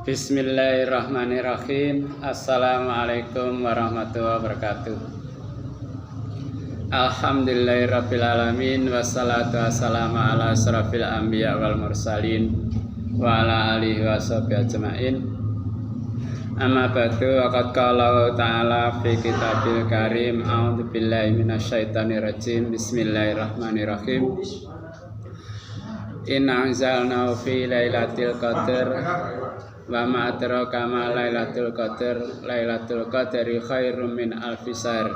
Bismillahirrahmanirrahim. Assalamualaikum warahmatullahi wabarakatuh. Alhamdulillahirrabbilalamin. Wassalatu wassalamu ala asrafil anbiya wal mursalin wa ala alihi wa sahbihi ajma'in. Amma ba'du, waqad qala ta'ala fi kitabil karim. A'udzu billahi minasyaitonir rajim. Bismillahirrahmanirrahim. Inna anzalnahu fi lailatul qadar wa ma adraka ma lailatul qadar. Lailatul qadri khairum min alfi syahr.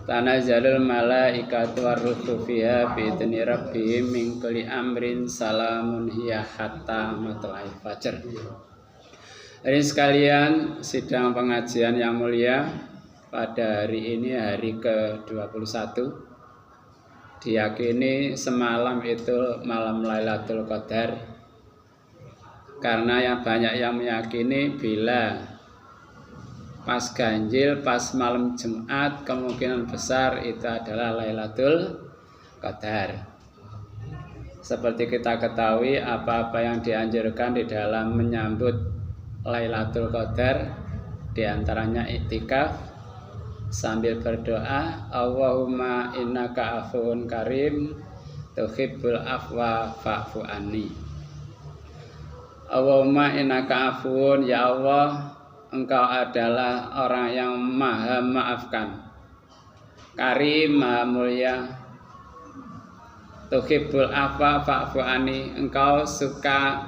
Tanazzalul malaikatu warruhu fiha bi idzni rabbihim min kulli amrin salamun hiya hatta matla'il fajr. Hadirin sekalian, sidang pengajian yang mulia pada hari ini, hari ke-21. Diyakini semalam itu malam Lailatul Qadar, karena yang banyak yang meyakini bila pas ganjil, pas malam Jumat, kemungkinan besar itu adalah Lailatul Qadar. Seperti kita ketahui, apa-apa yang dianjurkan di dalam menyambut Lailatul Qadar, diantaranya iktikaf sambil berdoa, Allahumma innaka afuwun karim tuhibbul afwa fa'fu anni. Allahumma innaka afuwun, ya Allah, Engkau adalah orang yang maha maafkan, karim, maha mulia, tuhibbul afwa fa'fu anni, Engkau suka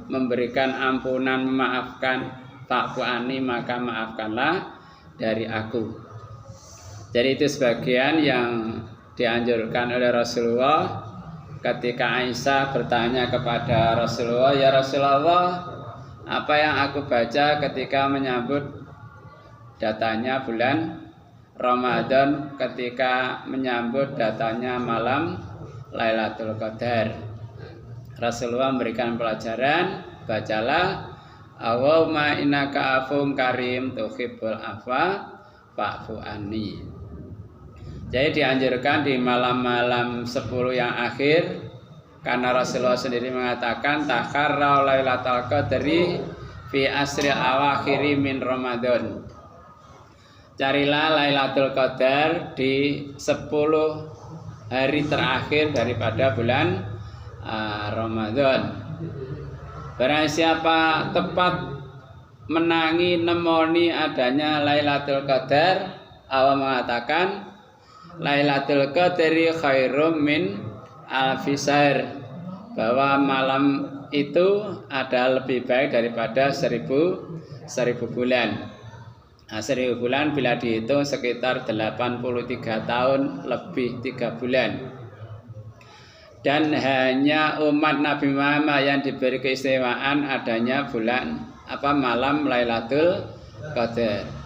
memberikan ampunan, memaafkan, fa'fu anni, maka maafkanlah dari aku. Jadi itu sebagian yang dianjurkan oleh Rasulullah ketika Aisyah bertanya kepada Rasulullah, ya Rasulullah, apa yang aku baca ketika menyambut datanya bulan Ramadan, ketika menyambut datanya malam Lailatul Qadar? Rasulullah memberikan pelajaran, bacalah Allahumma innaka afuwun karim tuhibbul afwa fa'fu anni. Jadi dianjurkan di malam-malam 10 yang akhir, karena Rasulullah sendiri mengatakan takharra lailatul qadri fi asri awakhiri min Ramadan. Carilah Lailatul Qadar di 10 hari terakhir daripada bulan Ramadan. Barang siapa tepat menangi nemoni adanya Lailatul Qadar, Allah mengatakan Lailatul Qadri khairum min alfi syahr, bahwa malam itu ada lebih baik daripada 1000 bulan. Nah, 1000 bulan bila dihitung sekitar 83 tahun lebih 3 bulan. Dan hanya umat Nabi Muhammad yang diberi keistimewaan adanya malam Lailatul Qadar.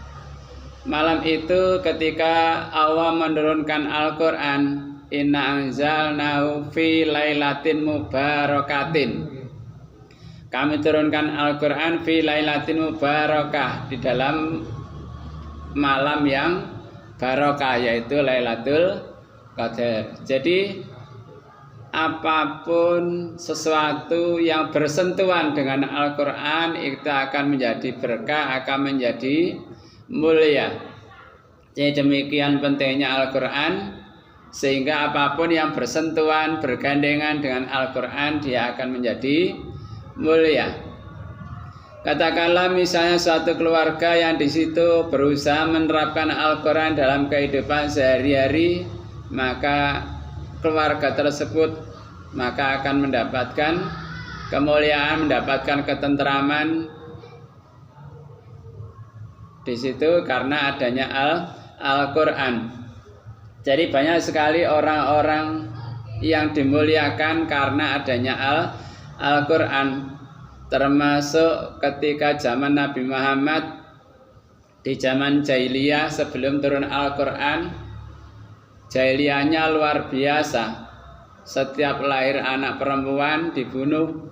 Malam itu ketika Allah menurunkan Al-Quran, Inna anzalnahu fi lailatin mubarakatin. Kami turunkan Al-Quran fi lailatin mubarakah, di dalam malam yang barokah, yaitu Lailatul Qadar. Jadi apapun sesuatu yang bersentuhan dengan Al-Quran itu akan menjadi berkah, akan menjadi mulia. Jadi demikian pentingnya Al-Quran, sehingga apapun yang bersentuhan, bergandengan dengan Al-Quran, dia akan menjadi mulia. Katakanlah misalnya suatu keluarga yang di situ berusaha menerapkan Al-Quran dalam kehidupan sehari-hari, maka keluarga tersebut akan mendapatkan kemuliaan, mendapatkan ketentraman di situ karena adanya Al-Quran. Jadi banyak sekali orang-orang yang dimuliakan karena adanya Al-Quran, termasuk ketika zaman Nabi Muhammad, di zaman jahiliyah sebelum turun Al-Quran. Jahiliyahnya luar biasa. Setiap lahir anak perempuan dibunuh,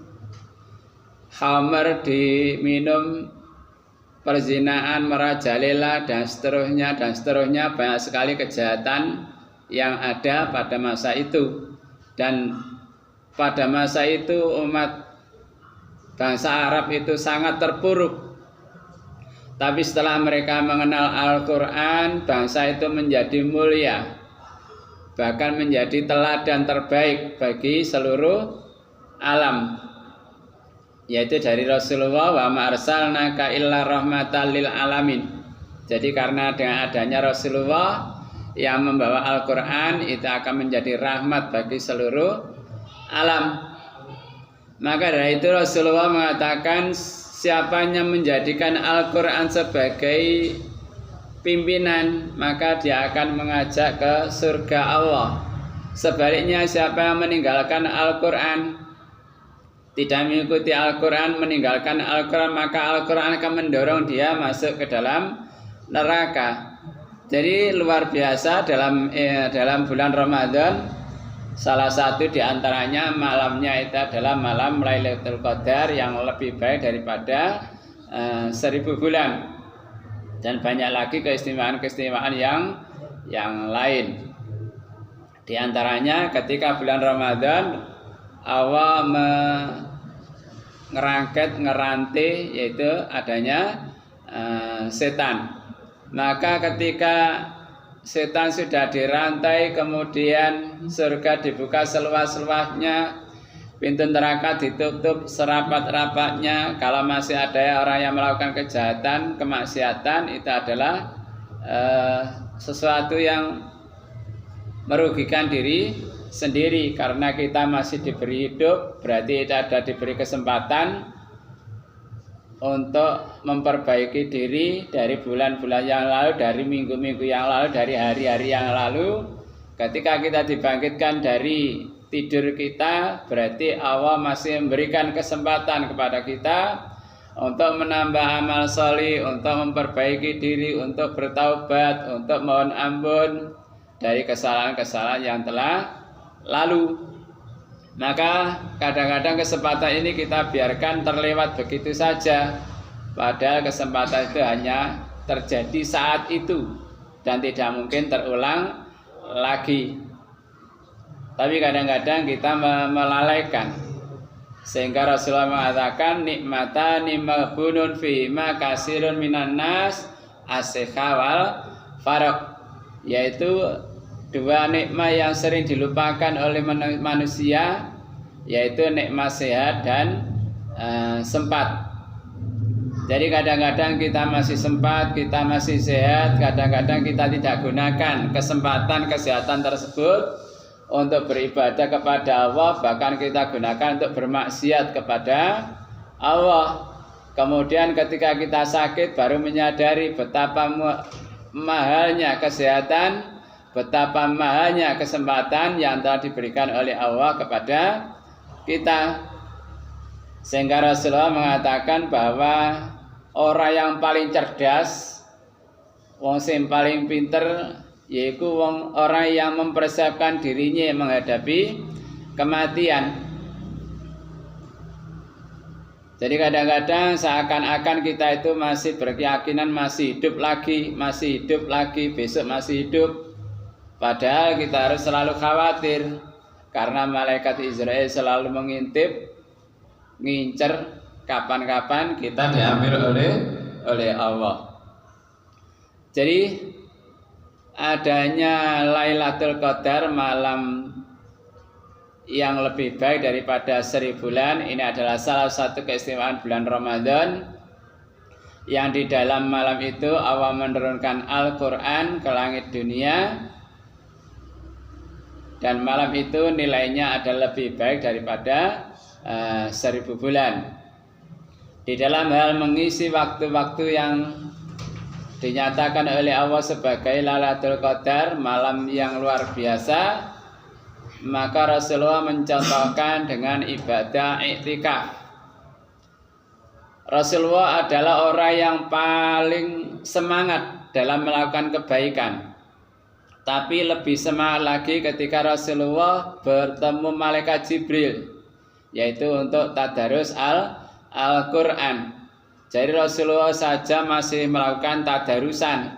khamr diminum, perzinaan merajalela, dan seterusnya. Banyak sekali kejahatan yang ada pada masa itu. Dan pada masa itu umat bangsa Arab itu sangat terpuruk. Tapi setelah mereka mengenal Al-Quran, bangsa itu menjadi mulia, bahkan menjadi teladan terbaik bagi seluruh alam, yaitu dari Rasulullah, wa ma arsalnaka illa rahmatan lil alamin. Jadi karena dengan adanya Rasulullah yang membawa Al-Quran, itu akan menjadi rahmat bagi seluruh alam. Maka dari itu Rasulullah mengatakan, siapa yang menjadikan Al-Quran sebagai pimpinan, maka dia akan mengajak ke surga Allah. Sebaliknya, siapa yang meninggalkan Al-Quran, tidak mengikuti Al-Quran, meninggalkan Al-Quran, maka Al-Quran akan mendorong dia masuk ke dalam neraka. Jadi luar biasa dalam bulan Ramadan, salah satu diantaranya malamnya itu adalah malam Lailatul Qadar yang lebih baik daripada 1000 bulan. Dan banyak lagi keistimewaan-keistimewaan yang lain. Di antaranya ketika bulan Ramadan Allah ngerantai yaitu adanya setan. Maka ketika setan sudah dirantai, kemudian surga dibuka seluas-luasnya, pintu neraka ditutup serapat-rapatnya. Kalau masih ada orang yang melakukan kejahatan, kemaksiatan, itu adalah sesuatu yang merugikan diri sendiri. Karena kita masih diberi hidup, berarti kita ada diberi kesempatan untuk memperbaiki diri dari bulan-bulan yang lalu, dari minggu-minggu yang lalu, dari hari-hari yang lalu. Ketika kita dibangkitkan dari tidur kita, berarti Allah masih memberikan kesempatan kepada kita untuk menambah amal sholih, untuk memperbaiki diri, untuk bertaubat, untuk mohon ampun dari kesalahan-kesalahan yang telah lalu. Maka kadang-kadang kesempatan ini kita biarkan terlewat begitu saja, padahal kesempatan itu hanya terjadi saat itu dan tidak mungkin terulang lagi. Tapi kadang-kadang kita melalaikan, sehingga Rasulullah mengatakan nikmatani maghbunun fihima kasirun minan nas as-sikha wal faraq, yaitu dua nikmat yang sering dilupakan oleh manusia, yaitu nikmat sehat dan sempat. Jadi kadang-kadang kita masih sempat, kita masih sehat, kadang-kadang kita tidak gunakan kesempatan kesehatan tersebut untuk beribadah kepada Allah, bahkan kita gunakan untuk bermaksiat kepada Allah. Kemudian ketika kita sakit baru menyadari betapa mahalnya kesehatan, betapa mahalnya kesempatan yang telah diberikan oleh Allah kepada kita. Sehingga Rasulullah mengatakan bahwa orang yang paling cerdas, wong sing paling pinter, yaitu orang yang mempersiapkan dirinya menghadapi kematian. Jadi kadang-kadang seakan-akan kita itu masih berkeyakinan masih hidup lagi, besok masih hidup. Padahal kita harus selalu khawatir, karena malaikat Israel selalu mengintip, ngincer kapan-kapan kita diambil oleh Allah. Jadi adanya Lailatul Qadar, malam yang lebih baik daripada 1000 bulan, ini adalah salah satu keistimewaan bulan Ramadan, yang di dalam malam itu Allah menurunkan Al-Quran ke langit dunia. Dan malam itu nilainya adalah lebih baik daripada 1000 bulan. Di dalam hal mengisi waktu-waktu yang dinyatakan oleh Allah sebagai Lailatul Qadar, malam yang luar biasa, maka Rasulullah mencontohkan dengan ibadah iktikaf. Rasulullah adalah orang yang paling semangat dalam melakukan kebaikan. Tapi lebih semangat lagi ketika Rasulullah bertemu malaikat Jibril, yaitu untuk tadarus Al-Quran. Jadi Rasulullah saja masih melakukan tadarusan.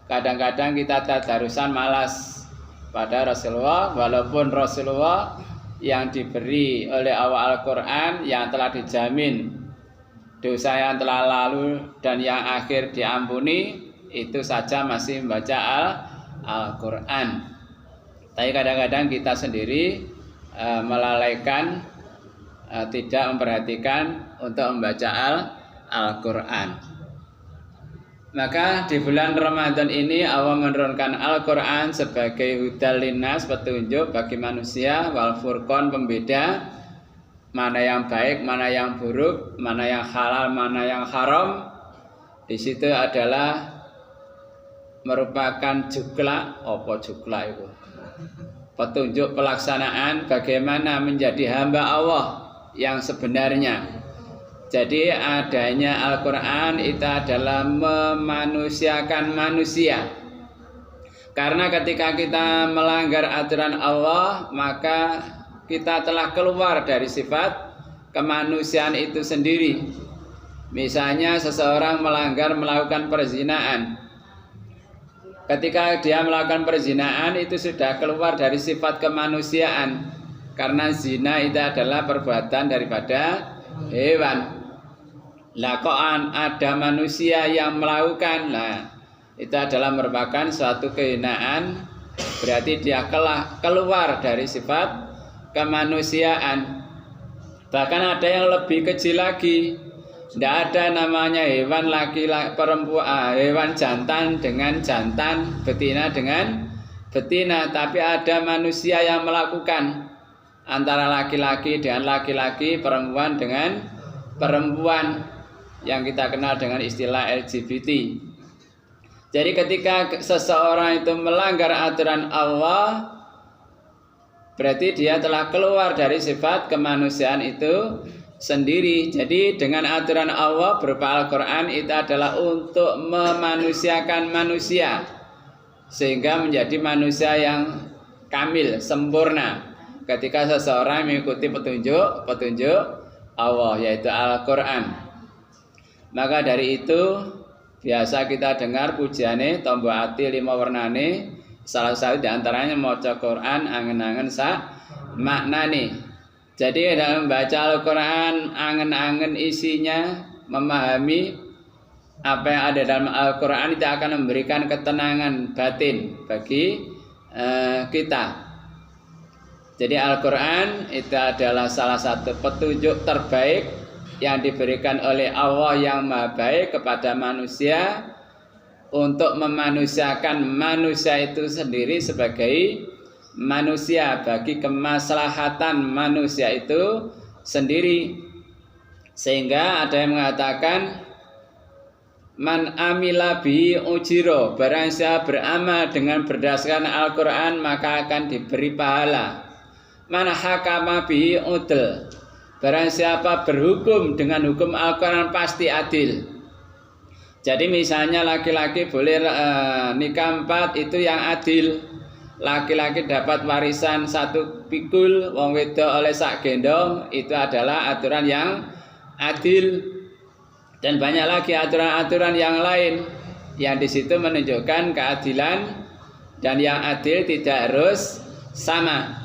Kadang-kadang kita tadarusan malas. Pada Rasulullah, walaupun Rasulullah yang diberi oleh Allah Al-Quran yang telah dijamin dosa yang telah lalu dan yang akhir diampuni, itu saja masih membaca Al-Quran. Tapi kadang-kadang kita sendiri melalaikan, tidak memperhatikan untuk membaca Al-Quran. Maka di bulan Ramadan ini Allah menurunkan Al-Quran sebagai hudal linnas, petunjuk bagi manusia, wal furqan, pembeda mana yang baik, mana yang buruk, mana yang halal, mana yang haram. Di situ adalah merupakan jukla, apa jukla itu? Petunjuk pelaksanaan bagaimana menjadi hamba Allah yang sebenarnya. Jadi adanya Al-Quran itu adalah memanusiakan manusia. Karena ketika kita melanggar aturan Allah, maka kita telah keluar dari sifat kemanusiaan itu sendiri. Misalnya seseorang melakukan perzinaan. Ketika dia melakukan perzinaan, itu sudah keluar dari sifat kemanusiaan. Karena zina itu adalah perbuatan daripada hewan. Lah kok ada manusia yang melakukan, nah itu adalah merupakan suatu kehinaan. Berarti dia keluar dari sifat kemanusiaan. Bahkan ada yang lebih kecil lagi. Tidak ada namanya hewan laki-laki perempuan, hewan jantan dengan jantan, betina dengan betina, tapi ada manusia yang melakukan antara laki-laki dengan laki-laki, perempuan dengan perempuan, yang kita kenal dengan istilah LGBT. Jadi ketika seseorang itu melanggar aturan Allah, berarti dia telah keluar dari sifat kemanusiaan itu sendiri. Jadi dengan aturan Allah berupa Al-Quran itu adalah untuk memanusiakan manusia, sehingga menjadi manusia yang kamil, sempurna, ketika seseorang mengikuti petunjuk Allah, yaitu Al-Quran. Maka dari itu biasa kita dengar pujiane tombo ati lima warnane, salah satu diantaranya maca Quran angen-angen sak maknane. Jadi dalam membaca Al-Quran angen-angen isinya, memahami apa yang ada dalam Al-Quran, itu akan memberikan ketenangan batin bagi kita. Jadi Al-Quran itu adalah salah satu petunjuk terbaik yang diberikan oleh Allah yang Maha Baik kepada manusia, untuk memanusiakan manusia itu sendiri sebagai manusia, bagi kemaslahatan manusia itu sendiri. Sehingga ada yang mengatakan man amila bi ujiro, barang siapa beramal dengan berdasarkan Al-Quran maka akan diberi pahala. Man hakama bi udl, barang siapa berhukum dengan hukum Al-Quran pasti adil. Jadi misalnya laki-laki boleh nikah 4, itu yang adil. Laki-laki dapat warisan 1 pikul, wong wedok oleh sak gendong, itu adalah aturan yang adil. Dan banyak lagi aturan-aturan yang lain yang di situ menunjukkan keadilan, dan yang adil tidak harus sama.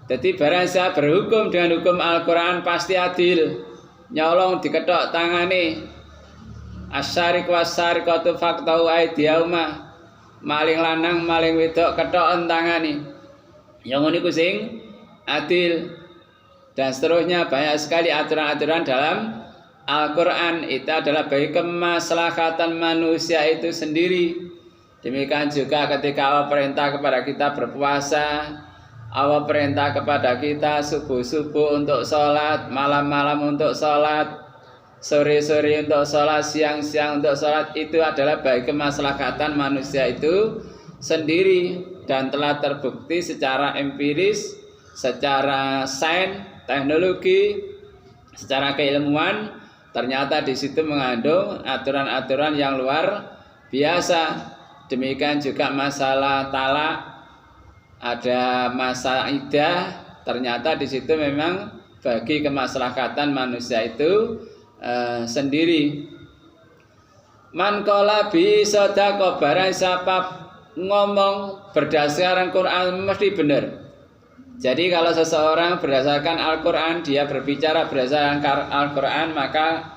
Jadi barang siapa berhukum dengan hukum Al-Quran pasti adil. Nyolong diketok tangane, asyarik wasyarikatu faqtau aydiyahuma, maling lanang maling wedok ketoken tangane, yang niku sing adil. Dan seterusnya banyak sekali aturan-aturan dalam Al-Quran, itu adalah bagi kemaslahatan manusia itu sendiri. Demikian juga ketika Allah perintah kepada kita berpuasa, Allah perintah kepada kita subuh-subuh untuk sholat, malam-malam untuk sholat, sore-sore untuk sholat, siang-siang untuk sholat, itu adalah bagi kemaslahatan manusia itu sendiri. Dan telah terbukti secara empiris, secara sains, teknologi, secara keilmuan, ternyata di situ mengandung aturan-aturan yang luar biasa. Demikian juga masalah talak, ada masa iddah, ternyata di situ memang bagi kemaslahatan manusia itu sendiri. Man qala bi sadaqah, barang siapa ngomong berdasarkan Quran mesti benar. Jadi kalau seseorang berdasarkan Al-Quran, dia berbicara berdasarkan Al-Quran, maka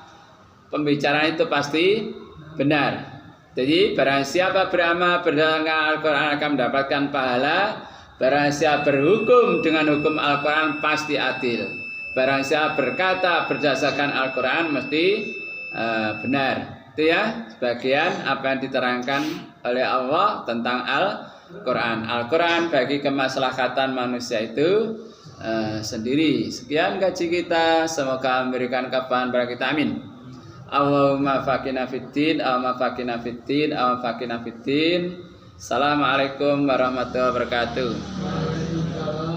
pembicaraan itu pasti benar. Jadi barang siapa beramal berdasarkan Al-Quran akan mendapatkan pahala. Barang siapa berhukum dengan hukum Al-Quran pasti adil. Barang siapa berkata berdasarkan Al-Quran mesti benar. Itu ya sebagian apa yang diterangkan oleh Allah tentang Al-Quran. Al-Quran bagi kemaslahatan manusia itu sendiri. Sekian kaji kita. Semoga memberikan kebahagiaan bagi kita. Amin. Allahumma faqina fiddin, Allahumma faqina fiddin, Allahumma faqina fiddin. Assalamualaikum warahmatullahi wabarakatuh.